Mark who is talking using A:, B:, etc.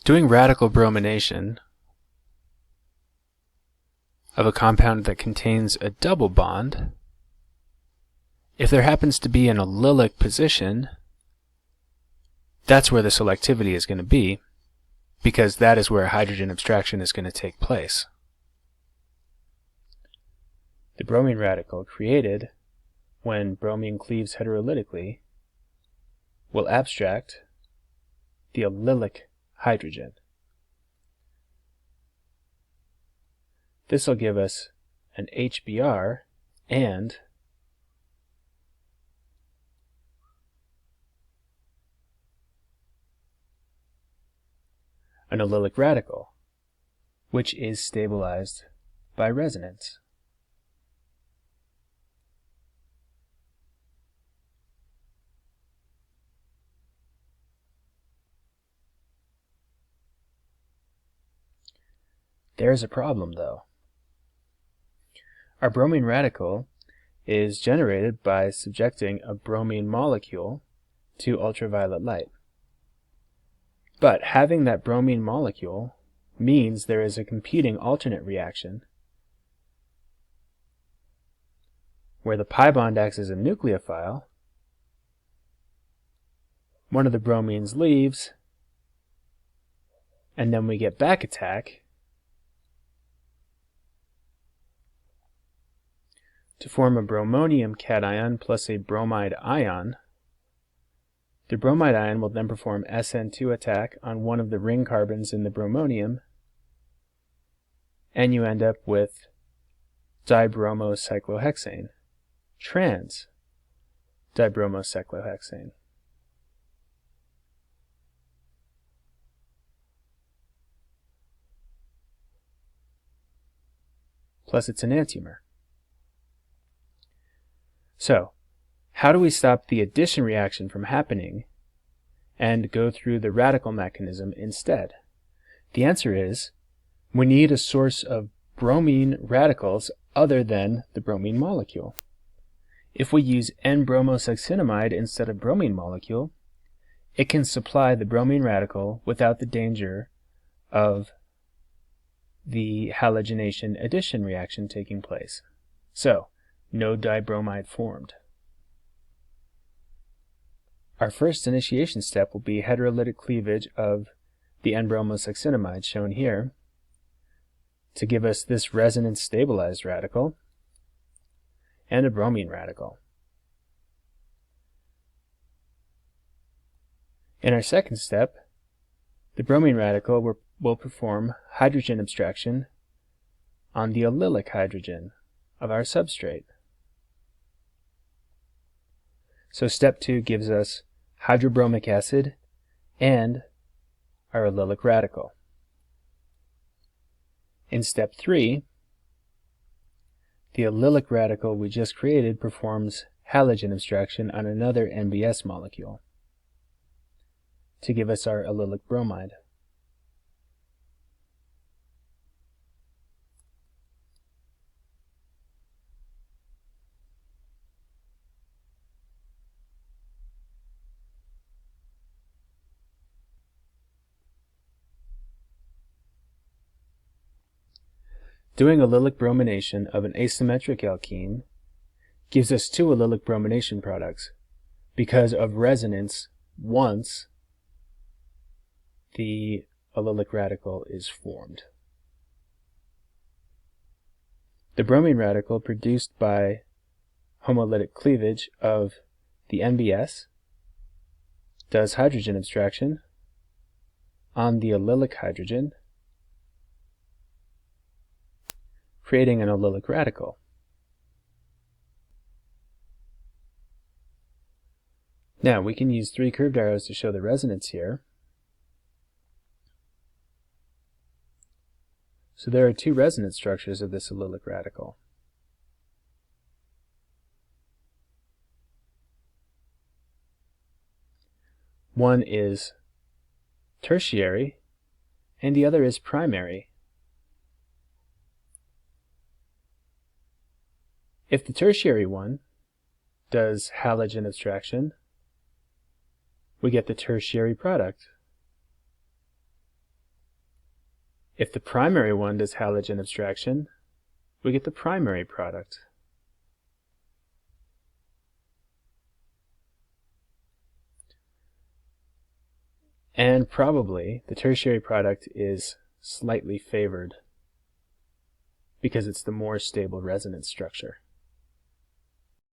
A: Doing radical bromination of a compound that contains a double bond, if there happens to be an allylic position, that's where the selectivity is going to be, because that is where hydrogen abstraction is going to take place. The bromine radical created when bromine cleaves heterolytically will abstract the allylic hydrogen. This will give us an HBr and an allylic radical, which is stabilized by resonance. There's a problem, though. Our bromine radical is generated by subjecting a bromine molecule to ultraviolet light. But having that bromine molecule means there is a competing alternate reaction where the pi bond acts as a nucleophile, one of the bromines leaves, and then we get back attack to form a bromonium cation plus a bromide ion. The bromide ion will then perform SN2 attack on one of the ring carbons in the bromonium, and you end up with dibromocyclohexane, trans dibromocyclohexane. Plus it's an enantiomer. So, how do we stop the addition reaction from happening and go through the radical mechanism instead? The answer is, we need a source of bromine radicals other than the bromine molecule. If we use n-bromosuccinimide instead of bromine molecule, it can supply the bromine radical without the danger of the halogenation addition reaction taking place. So, no dibromide formed. Our first initiation step will be heterolytic cleavage of the n-bromosuccinimide shown here to give us this resonance stabilized radical and a bromine radical. In our second step, the bromine radical will perform hydrogen abstraction on the allylic hydrogen of our substrate. So step 2 gives us hydrobromic acid and our allylic radical. In step 3, the allylic radical we just created performs halogen abstraction on another NBS molecule to give us our allylic bromide. Doing allylic bromination of an asymmetric alkene gives us 2 allylic bromination products because of resonance once the allylic radical is formed. The bromine radical produced by homolytic cleavage of the NBS does hydrogen abstraction on the allylic hydrogen, creating an allylic radical. Now we can use 3 curved arrows to show the resonance here. So there are 2 resonance structures of this allylic radical. One is tertiary and the other is primary. If the tertiary one does halogen abstraction, we get the tertiary product. If the primary one does halogen abstraction, we get the primary product. And probably the tertiary product is slightly favored because it's the more stable resonance structure.